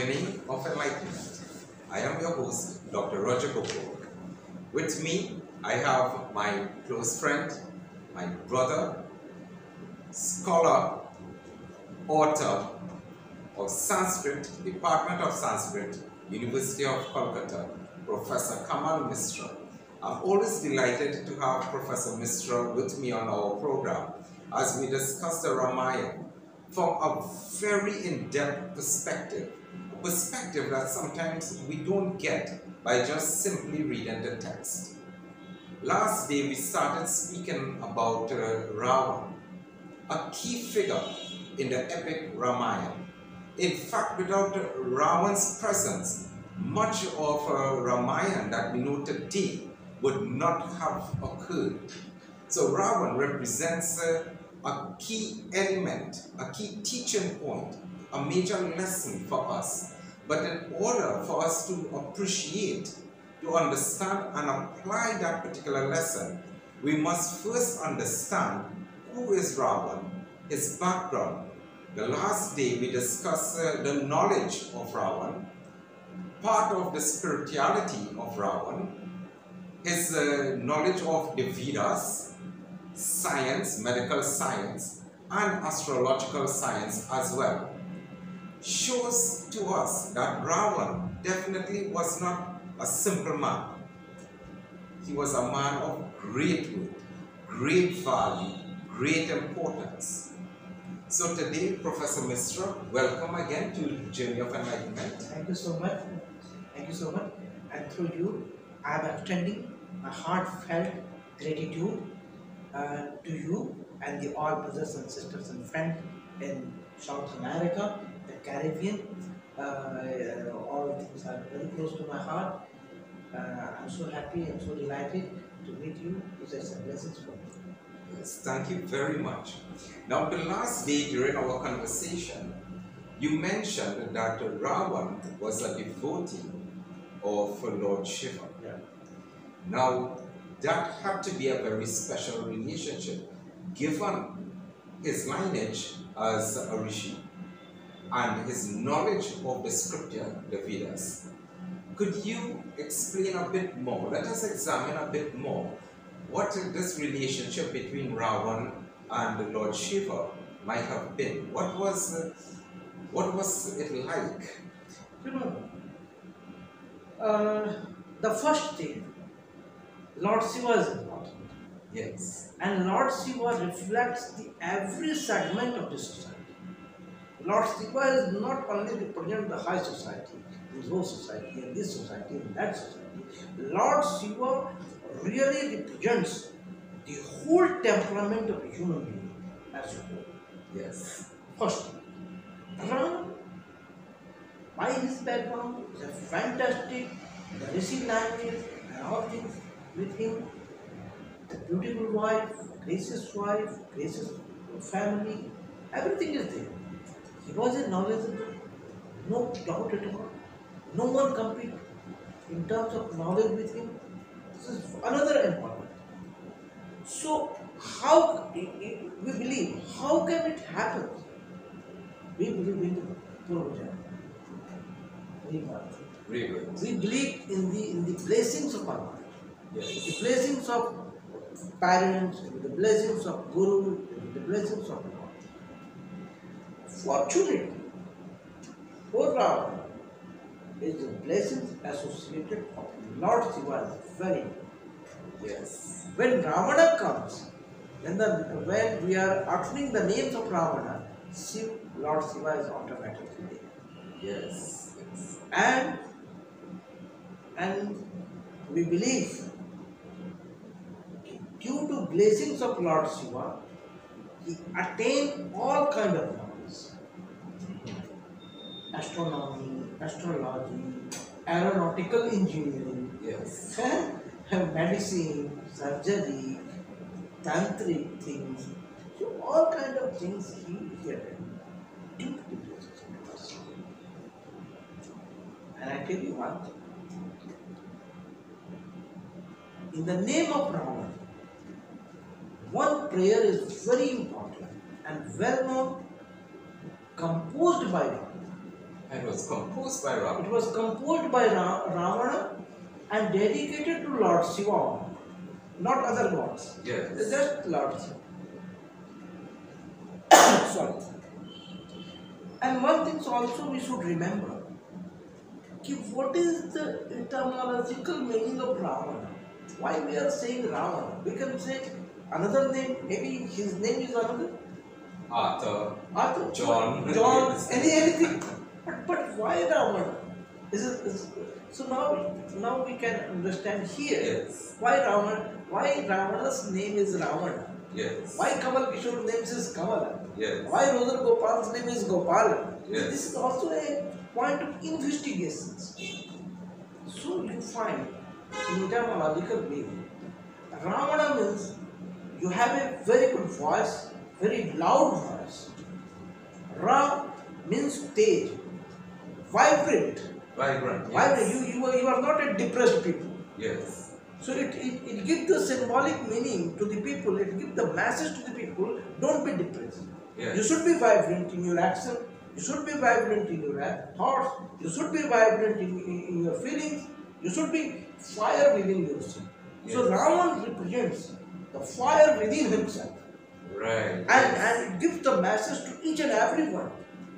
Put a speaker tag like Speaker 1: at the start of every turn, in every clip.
Speaker 1: Journey of Enlightenment. I am your host, Dr. Roger Gopal. With me, I have my close friend, my brother, scholar, author of Sanskrit, Department of Sanskrit, University of Kolkata, Professor Kamal Misra. I'm always delighted to have Professor Misra with me on our program as we discuss the Ramayana from a very in-depth perspective, a perspective that sometimes we don't get by just simply reading the text. Last day we started speaking about Ravana, a key figure in the epic Ramayana. In fact, without Ravana's presence, much of Ramayana that we know today would not have occurred. So Ravana represents a key element, a key teaching point, a major lesson for us. But in order for us to appreciate, to understand and apply that particular lesson, we must first understand who is Ravana, his background. The last day we discussed the knowledge of Ravana, part of the spirituality of Ravana, his knowledge of the Vedas, science, medical science, and astrological science as well, shows to us that Ravana definitely was not a simple man. He was a man of great worth, great value, great importance. So today, Professor Misra, welcome again to Journey of Enlightenment.
Speaker 2: Thank you so much. Thank you so much. And through you, I am extending a heartfelt gratitude to you and the all brothers and sisters and friends in South America, the Caribbean. All things are very close to my heart. I'm so happy and so delighted to meet you. It's a blessing for me.
Speaker 1: Yes, thank you very much. Now, the last day during our conversation, you mentioned that Ravana was a devotee of Lord Shiva.
Speaker 2: Yeah.
Speaker 1: Now, that had to be a very special relationship, given his lineage as a rishi and his knowledge of the scripture, the Vedas. Could you explain a bit more? Let us examine a bit more what this relationship between Ravana and the Lord Shiva might have been. What was it like?
Speaker 2: You know, the first thing, Lord Shiva is important.
Speaker 1: Yes.
Speaker 2: And Lord Shiva reflects every segment of the society. Lord Shiva is not only represent the high society, this whole society, and this society, and that society. Lord Shiva really represents the whole temperament of a human being as a whole.
Speaker 1: Yes.
Speaker 2: First, Ram, by his background, is a fantastic, the rishi language and all things with him, the beautiful wife, gracious family, everything is there. He was a knowledgeable, no doubt at all. No one competed in terms of knowledge with him. This is another important. So, how we believe, how can it happen? We believe in the Purvaja. We believe in the blessings of our life.
Speaker 1: Yes.
Speaker 2: The blessings of parents, the blessings of Guru, the blessings of God. Fortunately, for Ravana, is the blessings associated of Lord Shiva is very important.
Speaker 1: Yes.
Speaker 2: When Ravana comes, when we are uttering the names of Ravana, Lord Shiva is automatically there.
Speaker 1: Yes. Yes.
Speaker 2: And we believe due to blessings of Lord Shiva, he attained all kind of knowledge. Astronomy, astrology, aeronautical engineering,
Speaker 1: Yes.
Speaker 2: medicine, surgery, tantric things, so all kind of things he attained due to the blessings of Lord Shiva. And I tell you one thing. In the name of Ravana, one prayer is very important and well known, composed by Ravana,
Speaker 1: And it was composed by Ravana.
Speaker 2: It was composed by Ravana and dedicated to Lord Shiva, not other gods.
Speaker 1: Yes.
Speaker 2: Just Lord Shiva. Sorry. And one thing also we should remember, what is the etymological meaning of Ravana? Why we are saying Ravana? We can say another name, maybe his name is another.
Speaker 1: Arthur, John,
Speaker 2: anything. But why Ravana? So now we can understand here.
Speaker 1: Yes.
Speaker 2: Why Ravana's name is Ravana.
Speaker 1: Yes.
Speaker 2: Why Kamal Kishore's name is Kamala.
Speaker 1: Yes.
Speaker 2: Why Rosa Gopal's name is Gopala.
Speaker 1: Yes.
Speaker 2: This is also a point of investigation. So you find in etymological meaning, Ravana means you have a very good voice, very loud voice. Ra means stage, vibrant.
Speaker 1: Vibrant.
Speaker 2: Yes. You are not a depressed people.
Speaker 1: Yes.
Speaker 2: So it gives the symbolic meaning to the people, it gives the message to the people, don't be depressed.
Speaker 1: Yes.
Speaker 2: You should be vibrant in your action, you should be vibrant in your thoughts, you should be vibrant in your feelings, you should be fire within yourself. Yes. So Ravan represents the fire within himself.
Speaker 1: Right.
Speaker 2: And it gives the message to each and everyone.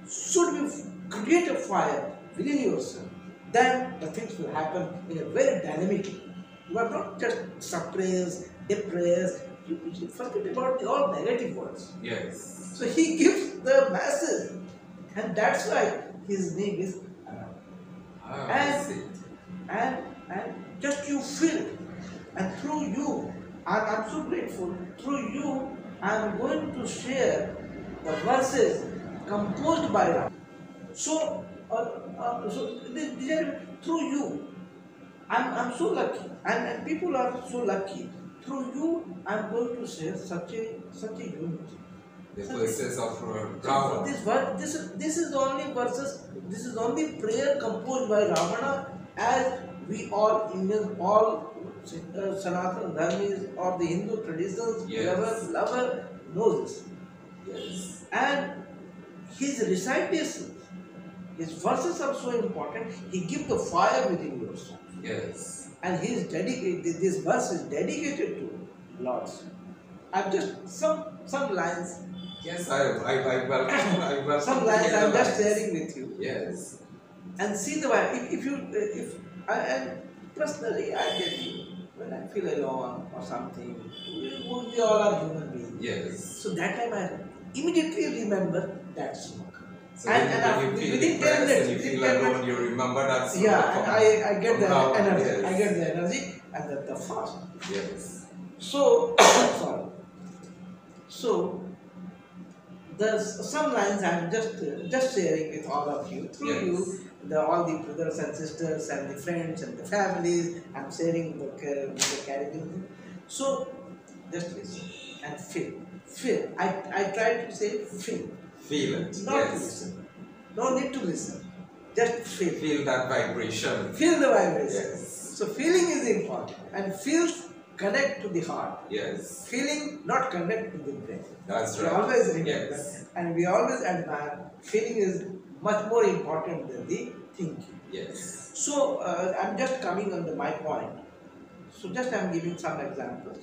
Speaker 2: Should we create a fire within yourself, then the things will happen in a very dynamic way. You are not just suppressed, depressed, you forget about all negative words.
Speaker 1: Yes.
Speaker 2: So he gives the message, and that's why his name is
Speaker 1: Aram.
Speaker 2: And just you feel, and through you, I'm so grateful, through you, I'm going to share the verses composed by Ram. So these are through you. I'm so lucky, and people are so lucky. Through you, I'm going to share such a unity.
Speaker 1: The verses of Ravana.
Speaker 2: This is the only verses. This is only prayer composed by Ravana, as we all Indians, all Sanatana Dharmis or the Hindu traditions,
Speaker 1: yes.
Speaker 2: lover knows this.
Speaker 1: Yes.
Speaker 2: And his recitations, his verses are so important. He gives the fire within yourself.
Speaker 1: Yes.
Speaker 2: And he is dedicated. This verse is dedicated to Lord. I've just some lines.
Speaker 1: Yes, I welcome.
Speaker 2: Some lines I'm just sharing with you.
Speaker 1: Yes.
Speaker 2: And see the way. If I personally I tell you, when I feel alone or something, we all are human beings.
Speaker 1: Yes.
Speaker 2: So that time I immediately remember that song.
Speaker 1: So when you feel depressed and you feel alone, you remember that song.
Speaker 2: Yeah, and I get the energy.
Speaker 1: Yes.
Speaker 2: I get the energy and the fast.
Speaker 1: Yes.
Speaker 2: So sorry. So there's some lines I'm just sharing with all of you through you. All the brothers and sisters and the friends and the families, I'm sharing the Caribbean. So just listen and feel. Feel. I try to say feel.
Speaker 1: Feel it.
Speaker 2: Not to listen. No need to listen. Just feel.
Speaker 1: Feel that vibration.
Speaker 2: Feel the vibration.
Speaker 1: Yes.
Speaker 2: So feeling is important. And feels connect to the heart.
Speaker 1: Yes.
Speaker 2: Feeling not connect to the brain.
Speaker 1: That's
Speaker 2: We
Speaker 1: right.
Speaker 2: always remember.
Speaker 1: Yes.
Speaker 2: And we always admire feeling is much more important than the thinking.
Speaker 1: Yes.
Speaker 2: So I'm just coming on my point. So just I'm giving some examples.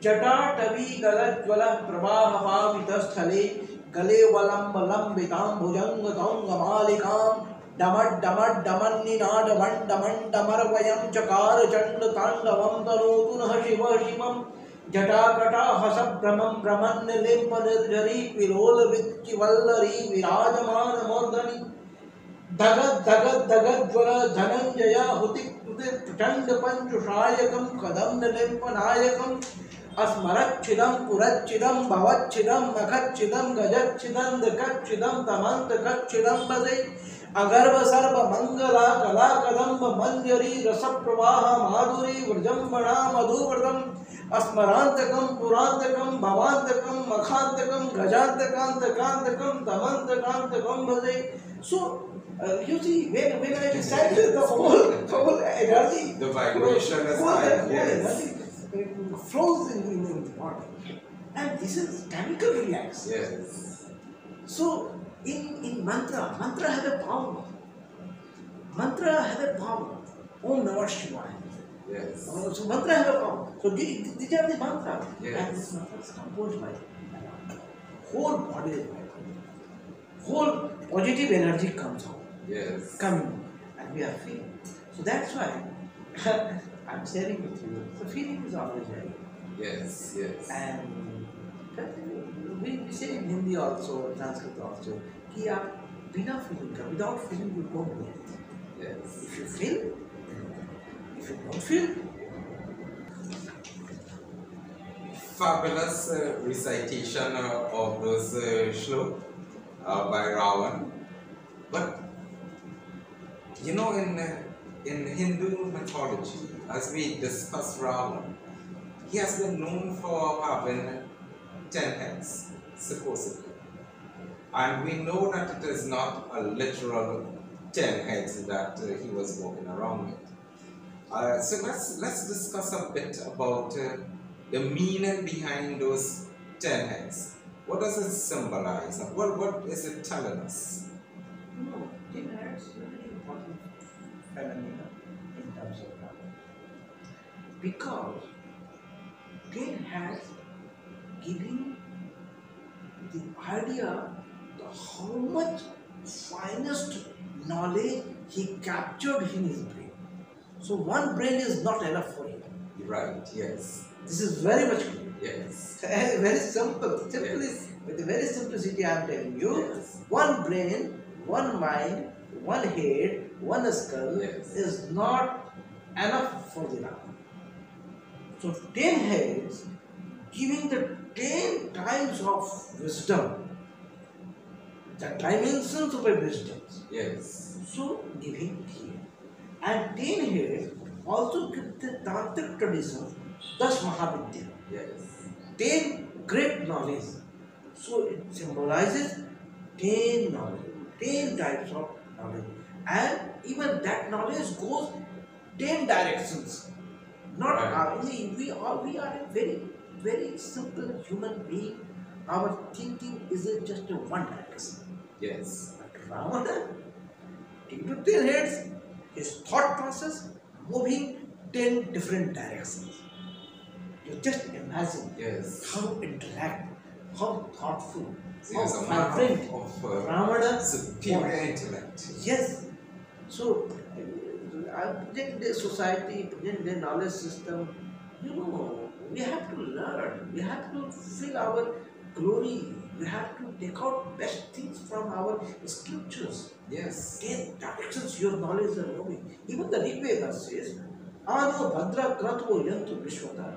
Speaker 2: Jata tavi galat jwala prabaha pavitasthale gale valam valam vitam bhujanga malikam damad damad damanni nadaman daman damar vayam chakar chanda tandavam tanutunah shiva shimam jata kata hasab brahmam brahman limpanirjari virol vitti vallari virajamana mordani Dagat dagat dagat jwala dhananjaya hutik tude prachand panchushayakam kadam nalimpanayakam asmarachidam purachidam bhavachidam makhachidam gajachidam dakachidam tamantachidam bhajai agarva sarva mangala kala kadamba manjari rasapravaha madhuri vrjambana madhuvradam asmarantakam purantakam bhavantakam makhantakam gajantakam dakantakam tamantakantakam bhajai. So you see, when I decided the whole energy,
Speaker 1: the vibration is high. Yes.
Speaker 2: Energy flows in the body, and this is chemical reaction.
Speaker 1: Yes.
Speaker 2: So In mantra have a power. Mantra have a power. Om Namah Shivaya.
Speaker 1: Yes.
Speaker 2: So mantra have a power. So these are the mantra.
Speaker 1: Yes.
Speaker 2: And this mantra is composed by whole body is vibrating. Whole positive energy comes out.
Speaker 1: Yes.
Speaker 2: Coming. And we are feeling. So that's why I'm sharing with you. The feeling is always there.
Speaker 1: Yes, yes.
Speaker 2: And we say in Hindi also, Sanskrit also, कि आप बिना feeling का, without feeling you don't do anything.
Speaker 1: Yes.
Speaker 2: If you feel, if you don't feel.
Speaker 1: Fabulous recitation of those shlok by Ravana. But you know, in Hindu mythology, as we discuss Ravana, he has been known for having 10 heads, supposedly. And we know that it is not a literal 10 heads that he was walking around with. So let's discuss a bit about the meaning behind those 10 heads. What does it symbolize? What is it telling us?
Speaker 2: No, 10 heads is a very important phenomenon in terms of Ravana. Because 10 heads giving the idea how much finest knowledge he captured in his brain. So one brain is not enough for him.
Speaker 1: Right, yes.
Speaker 2: This is very much clear.
Speaker 1: Yes.
Speaker 2: Very simple. Simply,
Speaker 1: Yes.
Speaker 2: with the very simplicity I am telling you,
Speaker 1: Yes.
Speaker 2: one brain, one mind, one head, one skull
Speaker 1: Yes.
Speaker 2: is not enough for the Ravana. So 10 heads giving the 10 times of wisdom, the dimensions of a wisdom.
Speaker 1: Yes.
Speaker 2: So giving here. And 10 heads also give the Tantric tradition, Das Mahavidya.
Speaker 1: Yes.
Speaker 2: 10 great knowledge. So it symbolizes 10 knowledge, 10 types of knowledge. And even that knowledge goes 10 directions. Not
Speaker 1: Right.
Speaker 2: we are a very simple human being. Our thinking is just a one direction.
Speaker 1: Yes.
Speaker 2: But Ravana, into 10 heads, his thought process moving 10 different directions. You just imagine
Speaker 1: Yes.
Speaker 2: how intellect, how thoughtful,
Speaker 1: So
Speaker 2: how
Speaker 1: he was a man
Speaker 2: vibrant
Speaker 1: of
Speaker 2: Ravana
Speaker 1: superior
Speaker 2: was.
Speaker 1: intellect.
Speaker 2: Yes. So, present day society, present day knowledge system, we have to learn, we have to fill our glory, we have to take out best things from our scriptures.
Speaker 1: Yes.
Speaker 2: 10 directions your knowledge are moving. Even the Rig Veda says, Ano Bhadra Kratvo Yantu Vishwata.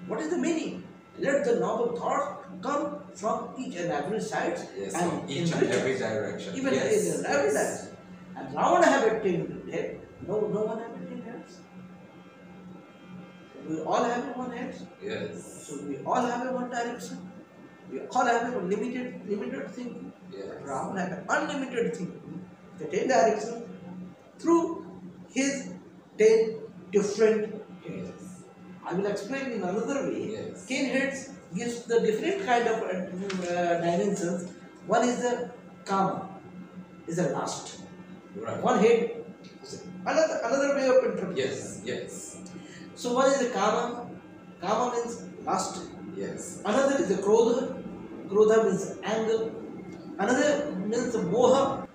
Speaker 2: What is the meaning? Let the noble thoughts come from each and every side.
Speaker 1: Yes,
Speaker 2: and
Speaker 1: from each and every direction.
Speaker 2: Even
Speaker 1: Yes.
Speaker 2: in every direction. And Ravana have a 10 head. No one have a 10 heads. We all have a one head.
Speaker 1: Yes.
Speaker 2: So we all have a one direction. We all have a limited thinking.
Speaker 1: Yes.
Speaker 2: Ravana have an unlimited thinking. The 10 directions through his 10 different heads.
Speaker 1: Yes.
Speaker 2: I will explain in another way.
Speaker 1: Yes.
Speaker 2: 10 heads gives the different kind of dimensions. One is the kama, is the lust.
Speaker 1: Right.
Speaker 2: One head is another way of interpreting.
Speaker 1: Yes. Yes.
Speaker 2: So one is the kama. Kama means lust.
Speaker 1: Yes.
Speaker 2: Another is the krodha. Krodha means anger. Another means moha.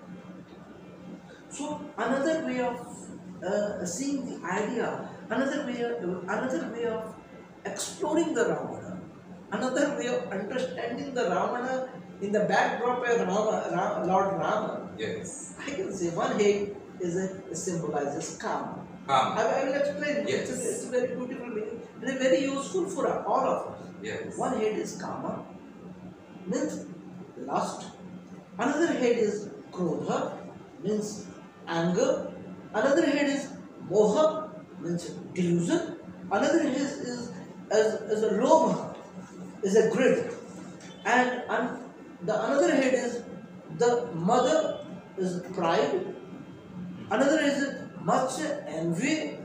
Speaker 2: So another way of seeing the idea, another way of exploring the Ravana, another way of understanding the Ravana in the backdrop of Lord Rama.
Speaker 1: Yes.
Speaker 2: I can say one head symbolizes kama. I will explain.
Speaker 1: Yes.
Speaker 2: It's a very beautiful meaning. It is very useful for all of us.
Speaker 1: Yes.
Speaker 2: One head is kama, means lust. Another head is krodha, means anger. Another head is moha, means delusion. Another head is a lobha, is a greed. And the another head is the mother is pride. Another is matsya, envy.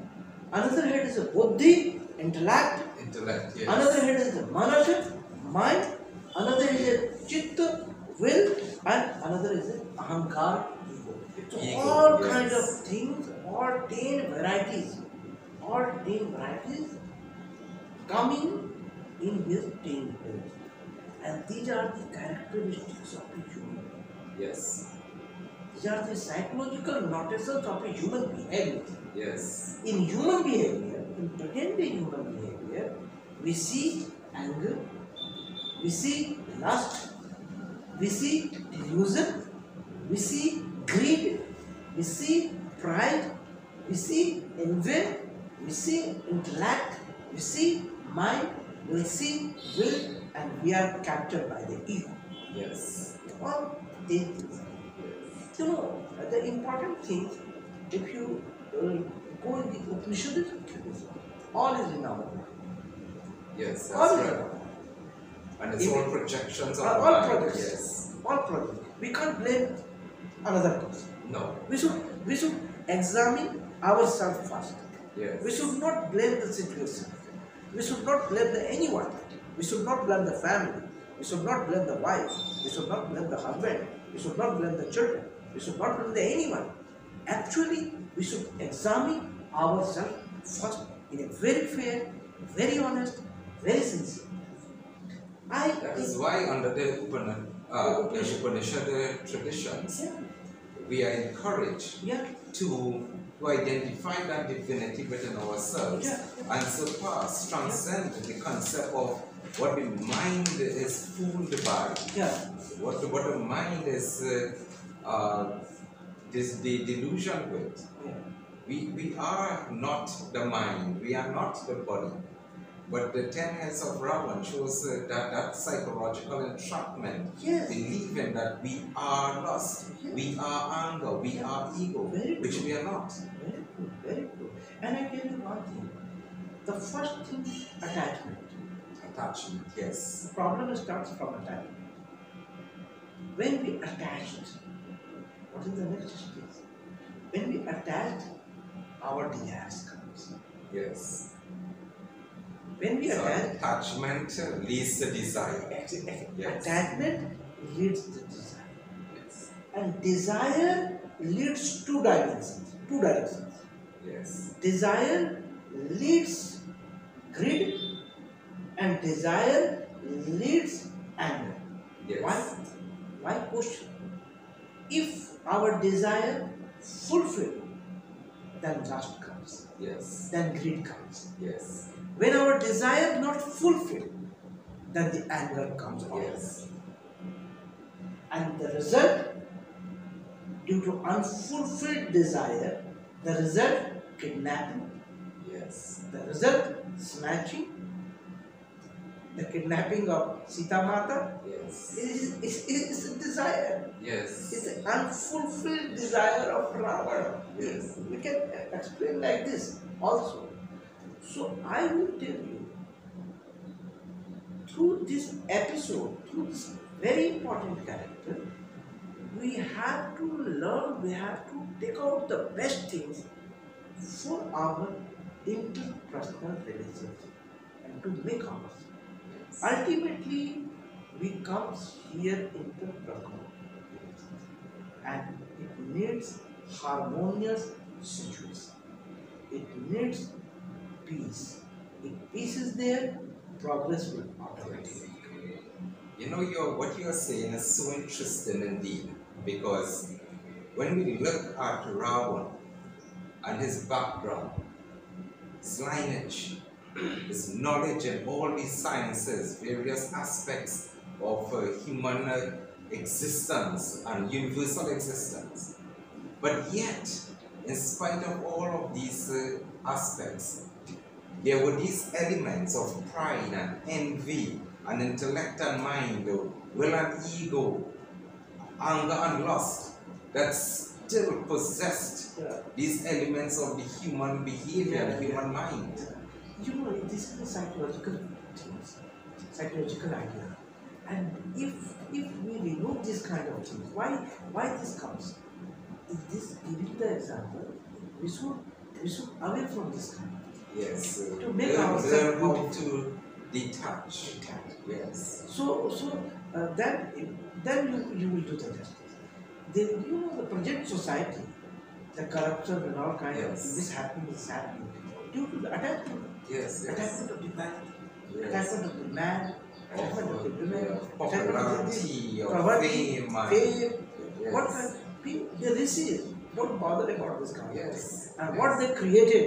Speaker 2: Another head is a buddhi, intellect.
Speaker 1: Intellect. Yes.
Speaker 2: Another head is the manasa, mind. Another head is chitta, will, and another is the ahankar, ego. So
Speaker 1: Ego,
Speaker 2: all
Speaker 1: yes.
Speaker 2: kind of things, all 10 varieties coming in this 10 ways. And these are the characteristics of a human.
Speaker 1: Yes.
Speaker 2: These are the psychological notations of a human behavior.
Speaker 1: Yes.
Speaker 2: In human behavior, in pretended human behavior, we see anger, we see lust, we see delusion, we see greed, we see pride, we see envy, we see intellect, we see mind, we see will, and we are captured by the ego.
Speaker 1: Yes.
Speaker 2: All these things. You know, the important thing, if you go in the Upanishads, all is in our mind.
Speaker 1: Yes,
Speaker 2: All
Speaker 1: that's
Speaker 2: is in
Speaker 1: right.
Speaker 2: our mind.
Speaker 1: And it's all projections of
Speaker 2: All
Speaker 1: the mind.
Speaker 2: projects.
Speaker 1: Yes.
Speaker 2: All projects. We can't blame another person.
Speaker 1: No.
Speaker 2: We should examine ourselves first.
Speaker 1: Yes.
Speaker 2: We should not blame the situation. We should not blame anyone. We should not blame the family. We should not blame the wife. We should not blame the husband. We should not blame the children. We should not blame anyone. Actually, we should examine ourselves first in a very fair, very honest, very sincere.
Speaker 1: That is why under the Upanishad traditions,
Speaker 2: Yeah.
Speaker 1: we are encouraged
Speaker 2: Yeah.
Speaker 1: to identify that divinity within ourselves and surpass, transcend the concept of what the mind is fooled by,
Speaker 2: Yeah.
Speaker 1: what the mind is the delusion with.
Speaker 2: Yeah.
Speaker 1: We are not the mind, we are not the body. But the 10 heads of Ravana shows that psychological entrapment,
Speaker 2: Yes.
Speaker 1: believing that we are lust,
Speaker 2: Yes.
Speaker 1: we are anger, we are ego,
Speaker 2: Very
Speaker 1: which
Speaker 2: true.
Speaker 1: we are not.
Speaker 2: Very good, very good. And I tell you one thing. The first thing, attachment.
Speaker 1: Attachment, yes.
Speaker 2: The problem starts from attachment. When we attached, what is the next stage? When we attached, our desires comes.
Speaker 1: Yes.
Speaker 2: When we
Speaker 1: So
Speaker 2: attach,
Speaker 1: attachment leads to desire. Yes.
Speaker 2: attachment leads to desire.
Speaker 1: Yes.
Speaker 2: And desire leads to dimensions, two directions.
Speaker 1: Yes.
Speaker 2: Desire leads greed, and desire leads anger.
Speaker 1: Yes.
Speaker 2: Why question? If our desire fulfilled, then lust comes,
Speaker 1: Yes.
Speaker 2: then greed comes.
Speaker 1: Yes.
Speaker 2: When our desire not fulfilled, then the anger comes out.
Speaker 1: Yes.
Speaker 2: And the result, due to unfulfilled desire, the result, kidnapping,
Speaker 1: Yes.
Speaker 2: the result, snatching, the kidnapping of Sita Mata
Speaker 1: Yes.
Speaker 2: is a desire.
Speaker 1: Yes.
Speaker 2: It's an unfulfilled desire of Ravana.
Speaker 1: Yes.
Speaker 2: We can explain like this also. So I will tell you, through this episode, through this very important character, we have to learn, we have to take out the best things for our interpersonal relationship and to make ours. Ultimately, we come here interpersonal relationship, and it needs harmonious situation. It needs peace. If peace is there, progress will automatically come.
Speaker 1: You know, what you're saying is so interesting indeed, because when we look at Ravana and his background, his lineage, his knowledge in all these sciences, various aspects of human existence and universal existence, but yet, in spite of all of these aspects, there were these elements of pride and envy and intellect and mind, will and ego, anger and lust, that still possessed these elements of the human behavior and human mind.
Speaker 2: You know, this is a psychological thing, psychological idea. And if we remove this kind of things, why this comes? In this, giving the example, we should away from this kind of thing.
Speaker 1: Yes.
Speaker 2: To make
Speaker 1: learn
Speaker 2: ourselves
Speaker 1: how
Speaker 2: beautiful.
Speaker 1: to detach. Yes.
Speaker 2: So then you will do the justice. The present society, the corruption and all kind of
Speaker 1: Yes.
Speaker 2: mishappening is happening due to the attachment.
Speaker 1: Yes, yes.
Speaker 2: Attachment of the man,
Speaker 1: Yes.
Speaker 2: attachment of the man, attachment of the women,
Speaker 1: Popularity, of
Speaker 2: poverty,
Speaker 1: fame, and-
Speaker 2: fame.
Speaker 1: Yes.
Speaker 2: What kind of people they receive? Don't bother about this kind of
Speaker 1: Yes.
Speaker 2: thing. And
Speaker 1: Yes.
Speaker 2: what they created,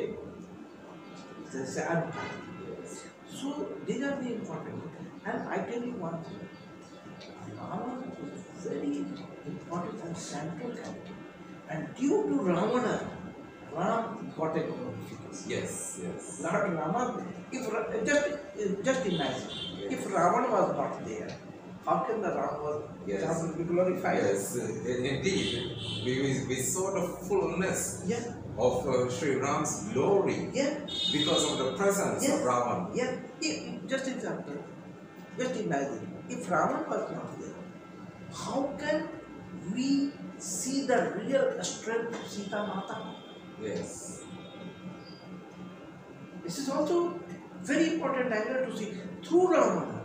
Speaker 2: they say unpaid.
Speaker 1: Yes.
Speaker 2: So these are the important. And I tell you one thing. Ravana is very important and central character. And due to Ravana, Ram got a glorification.
Speaker 1: Yes, yes.
Speaker 2: Lord Rama, just imagine,
Speaker 1: Yes.
Speaker 2: if Ravana was not there, how can the Ram was
Speaker 1: Yes.
Speaker 2: Ram will be glorified?
Speaker 1: Yes, indeed. We saw the fullness
Speaker 2: Yeah,
Speaker 1: of Sri Ram's glory
Speaker 2: yeah,
Speaker 1: because of the presence
Speaker 2: yeah,
Speaker 1: of Ravana.
Speaker 2: yeah. Just example, just imagine, if Ravana was not there, how can we see the real strength of Sita Mata?
Speaker 1: Yes.
Speaker 2: This is also very important angle to see. Through Ravana,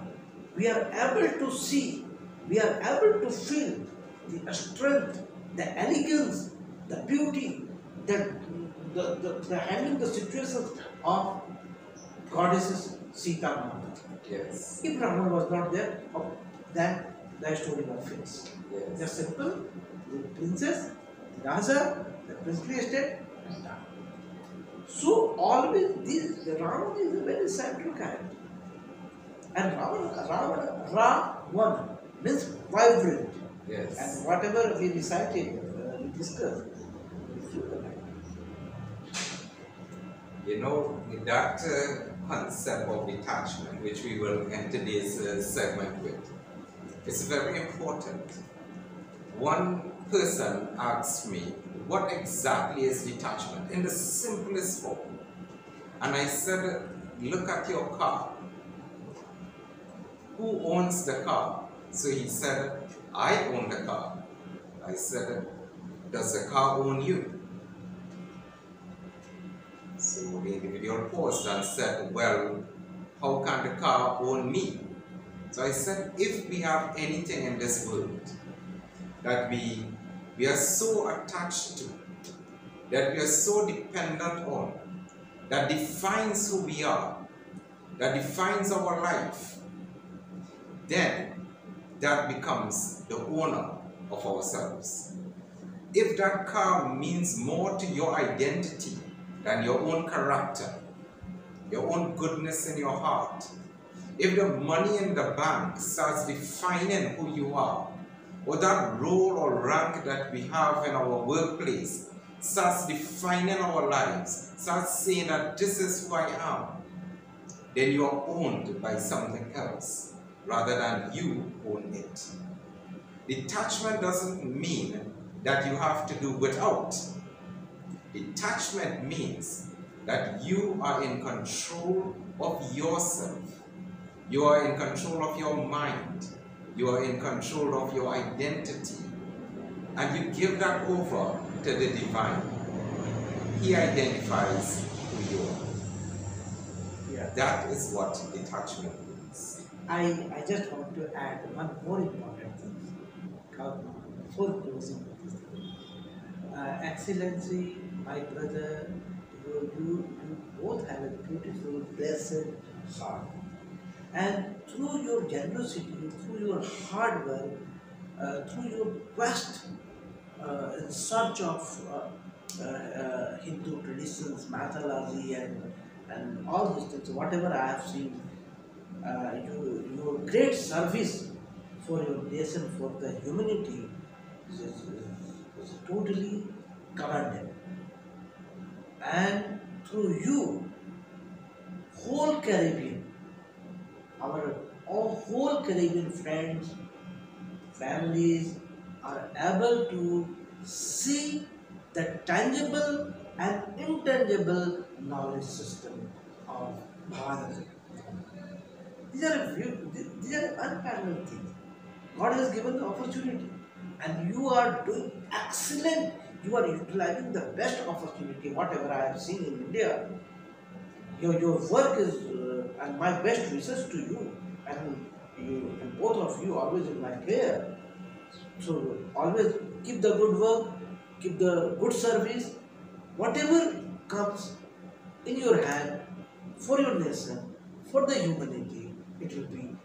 Speaker 2: we are able to see, we are able to feel the strength, the elegance, the beauty, the handling the situations of goddesses Sita Mata.
Speaker 1: Yes.
Speaker 2: If Ravana was not there, then the story was finished.
Speaker 1: Yes.
Speaker 2: Just simple, the princess, the Raja, the princely estate, and done. So always the Ravana is a very central character. And Ravana means vibrant.
Speaker 1: Yes.
Speaker 2: And whatever we recited, we discussed, we feel the light.
Speaker 1: You know, that concept of detachment, which we will end today's segment with, is very important. One person asked me, what exactly is detachment? In the simplest form. And I said, look at your car. Who owns the car? So he said, I own the car. I said, does the car own you? So the individual paused and said, well, how can the car own me? So I said, if we have anything in this world that we are so attached to, that we are so dependent on, that defines who we are, that defines our life, then that becomes the owner of ourselves. If that car means more to your identity than your own character, your own goodness in your heart, if the money in the bank starts defining who you are, or that role or rank that we have in our workplace starts defining our lives, starts saying that this is who I am, then you are owned by something else rather than you own it. Detachment doesn't mean that you have to do without. Detachment means that you are in control of yourself. You are in control of your mind. You are in control of your identity. And you give that over to the divine. He identifies who you are.
Speaker 2: Yeah.
Speaker 1: That is what detachment means.
Speaker 2: I just want to add one more important thing before closing this thing. Excellency, my brother, you both have a beautiful, blessed heart. And through your generosity, through your hard work, through your quest in search of Hindu traditions, mythology, and all these things, whatever I have seen, your great service for your nation, for the humanity, is totally commendable. And through you, whole Caribbean, our whole Caribbean friends, families are able to see the tangible and intangible knowledge system of Bharat. These are unparalleled things. God has given the opportunity, and you are doing excellent. You are utilizing the best opportunity, whatever I have seen in India. Your work is, and my best wishes to you. And you and both of you always in my prayer. So always keep the good work, keep the good service, whatever comes in your hand for your nation, for the humanity, it will be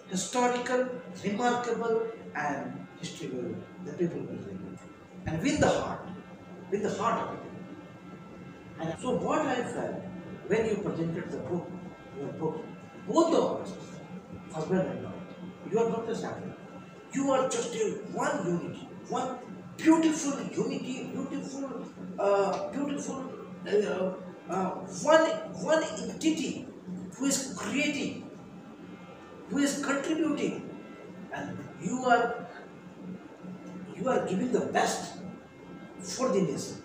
Speaker 2: historical, remarkable, and history will the people will remember. And with the heart of it. And so what I felt when you presented the book, your book, both the authors, husband and wife, you are not a separate. You are just a one unity, one beautiful unity, beautiful, one entity who is creating, who is contributing, and you are giving the best for the nation,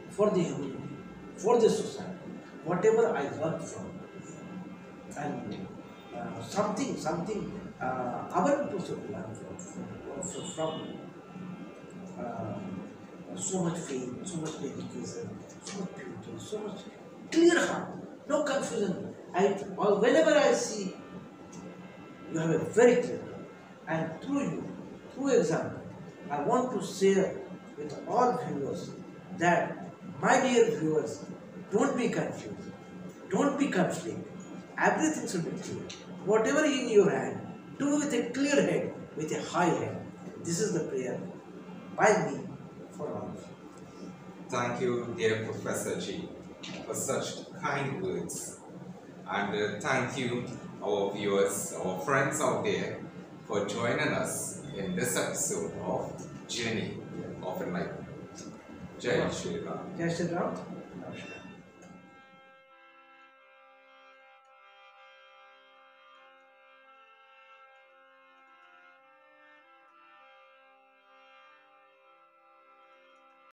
Speaker 2: for the humanity, for the society. Whatever I learned from, and something our people should learn from so much faith, so much dedication, so much beauty, so much clear heart, no confusion. Whenever I see you have a very clear heart, and through you, through example, I want to share with all viewers that, my dear viewers, don't be confused, don't be conflicted. Everything should be clear. Whatever in your hand, do with a clear head, with a high head. This is the prayer by me for all of you.
Speaker 1: Thank you, dear Professor G, for such kind words. And thank you, our viewers, our friends out there, for joining us in this episode of Journey of Enlightenment. Jai Shri Ram.
Speaker 2: Jai Shri Ram.